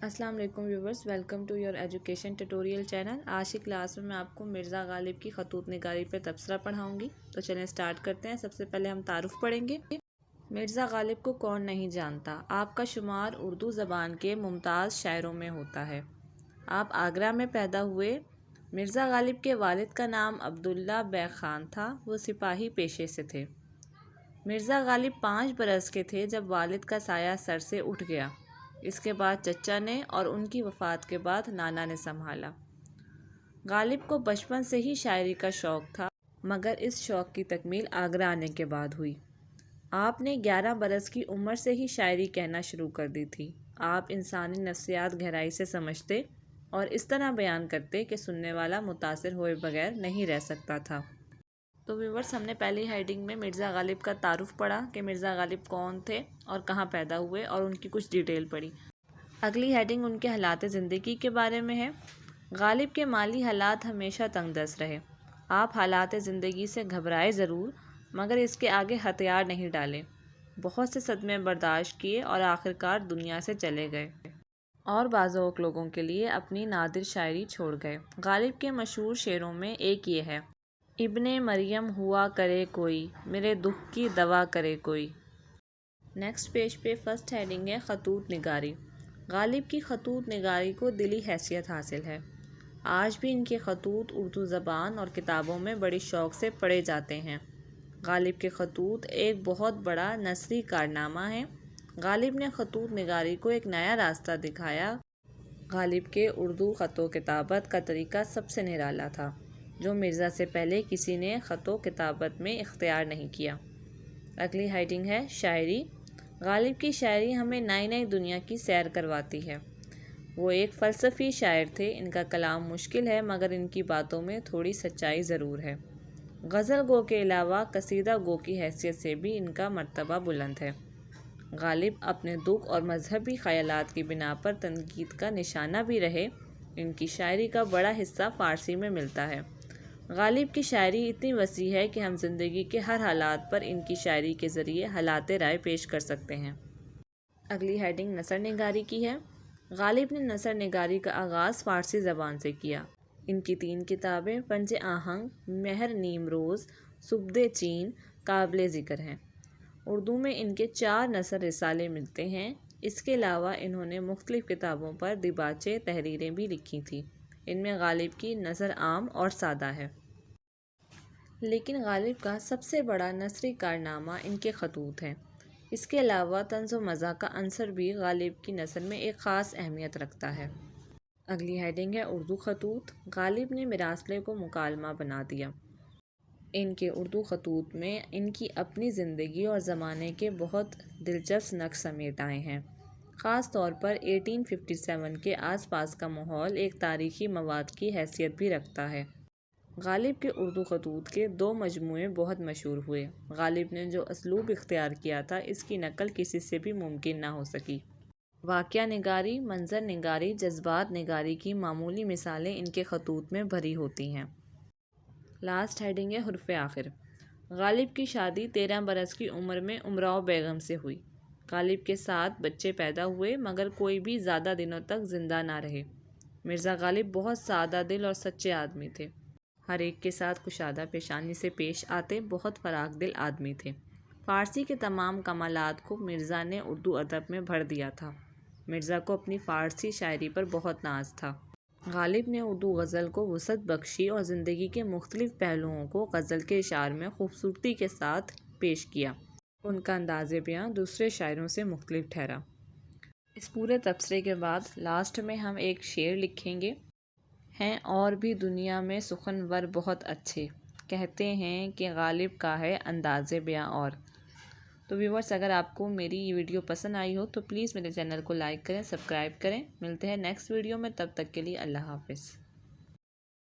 अस्सलाम वालेकुम viewers, welcome to your education tutorial channel. आज की क्लास में मैं आपको मिर्ज़ा गालिब की खतूत निगारी पर तबसरा पढ़ाऊंगी। तो चलें स्टार्ट करते हैं। सबसे पहले हम तारुफ पढ़ेंगे। मिर्ज़ा गालिब को कौन नहीं जानता। आपका शुमार उर्दू ज़बान के मुमताज़ शायरों में होता है। आप आगरा में पैदा हुए। मिर्ज़ा गालिब के वालिद का नाम अब्दुल्ला बैग खान था। वो सिपाही पेशे से थे। मिर्ज़ा गालिब 5 बरस के थे जब वालिद का साया सर से उठ गया। इसके बाद चचा ने और उनकी वफ़ात के बाद नाना ने संभाला। गालिब को बचपन से ही शायरी का शौक़ था, मगर इस शौक़ की तकमील आगरा आने के बाद हुई। आपने 11 बरस की उम्र से ही शायरी कहना शुरू कर दी थी। आप इंसानी नफ्सियात गहराई से समझते और इस तरह बयान करते कि सुनने वाला मुतासिर हुए बगैर नहीं रह सकता था। तो व्यूवर्स, हमने पहली हेडिंग में मिर्ज़ा गालिब का तारुफ पढ़ा कि मिर्ज़ा गालिब कौन थे और कहाँ पैदा हुए और उनकी कुछ डिटेल पढ़ी। अगली हेडिंग उनके हालात ज़िंदगी के बारे में है। गालिब के माली हालात हमेशा तंगदस्त रहे। आप हालात ज़िंदगी से घबराए ज़रूर, मगर इसके आगे हथियार नहीं डाले। बहुत से सदमे बर्दाश्त किए और आखिरकार दुनिया से चले गए और बाज़ लोगों के लिए अपनी नादिर शायरी छोड़ गए। गालिब के मशहूर शेरों में एक ये है: इब्ने मरियम हुआ करे कोई, मेरे दुख की दवा करे कोई। नेक्स्ट पेज पे फर्स्ट हेडिंग है खतूत निगारी। गालिब की खतूत निगारी को दिली हैसियत हासिल है। आज भी इनके खतूत उर्दू ज़बान और किताबों में बड़ी शौक़ से पढ़े जाते हैं। गालिब के खतूत एक बहुत बड़ा नसरी कारनामा है। गालिब ने खतूत निगारी को एक नया रास्ता दिखाया। गालिब के उर्दू ख़तो किताबत का तरीका सबसे निराला था, जो मिर्ज़ा से पहले किसी ने ख़तो किताबत में इख्तियार नहीं किया। अगली हेडिंग है शायरी। गालिब की शायरी हमें नई नई दुनिया की सैर करवाती है। वो एक फ़लसफ़ी शायर थे। इनका कलाम मुश्किल है, मगर इनकी बातों में थोड़ी सच्चाई ज़रूर है। गज़ल गो के अलावा कसीदा गो की हैसियत से भी इनका मर्तबा बुलंद है। गालिब अपने दुख और मजहबी ख़यालात की बिना पर तनकीद का निशाना भी रहे। इनकी शायरी का बड़ा हिस्सा फ़ारसी में मिलता है। गालिब की शायरी इतनी वसी है कि हम ज़िंदगी के हर हालात पर इनकी शायरी के ज़रिए हालात राय पेश कर सकते हैं। अगली हेडिंग नसर निगारी की है। गालिब ने नसर निगारी का आगाज़ फ़ारसी ज़बान से किया। इनकी 3 किताबें पंज आहंग, महर नीम रोज़, सुब्दे चीन काबिल ज़िक्र हैं। उर्दू में इनके 4 नसर रिसाले मिलते हैं। इसके अलावा इन्होंने मुख्तलिफ़ किताबों पर दिबाचे तहरीरें भी लिखी थीं। इनमें गालिब की नज़र आम और सादा है, लेकिन गालिब का सबसे बड़ा नसरी कारनामा इनके खतूत हैं। इसके अलावा तंज़ व मज़ाह का अंसर भी गालिब की नसर में एक ख़ास अहमियत रखता है। अगली हेडिंग है उर्दू खतूत। गालिब ने मिरासले को मुकालमा बना दिया। इनके उर्दू खतूत में इनकी अपनी ज़िंदगी और ज़माने के बहुत दिलचस्प नक्श समेट आए हैं। ख़ास तौर पर 1857 के आसपास का माहौल एक तारीख़ी मवाद की हैसियत भी रखता है। गालिब के उर्दू खतूत के 2 मजमूए बहुत मशहूर हुए। गालिब ने जो असलूब इख्तियार किया था, इसकी नकल किसी से भी मुमकिन ना हो सकी। वाक़या निगारी, मंज़र निगारी, जज्बात निगारी की मामूली मिसालें इनके खतूत में भरी होती हैं। लास्ट हेडिंग है हुर्फ़े आखिर। गालिब की शादी 13 बरस की उम्र में उमराव बेगम से हुई। गालिब के 7 बच्चे पैदा हुए, मगर कोई भी ज़्यादा दिनों तक ज़िंदा ना रहे। मिर्ज़ा गालिब बहुत सादा दिल और सच्चे आदमी थे। हर एक के साथ कुशादा पेशानी से पेश आते, बहुत फराख दिल आदमी थे। फ़ारसी के तमाम कमालात को मिर्ज़ा ने उर्दू अदब में भर दिया था। मिर्ज़ा को अपनी फ़ारसी शायरी पर बहुत नाज था। गालिब ने उर्दू गज़ल को वुसअत बख्शी और ज़िंदगी के मुख्तलिफ़ पहलुओं को गज़ल के इशार में खूबसूरती के साथ पेश किया। उनका अंदाज़ बयां दूसरे शायरों से मुख्तलिफ ठहरा। इस पूरे तबसरे के बाद लास्ट में हम एक शेर लिखेंगे। हैं और भी दुनिया में सुखनवर बहुत अच्छे, कहते हैं कि गालिब का है अंदाज़े बयां और। तो व्यूवर्स, अगर आपको मेरी ये वीडियो पसंद आई हो तो प्लीज़ मेरे चैनल को लाइक करें, सब्सक्राइब करें। मिलते हैं नेक्स्ट वीडियो में, तब तक के लिए अल्लाह हाफ़िज़।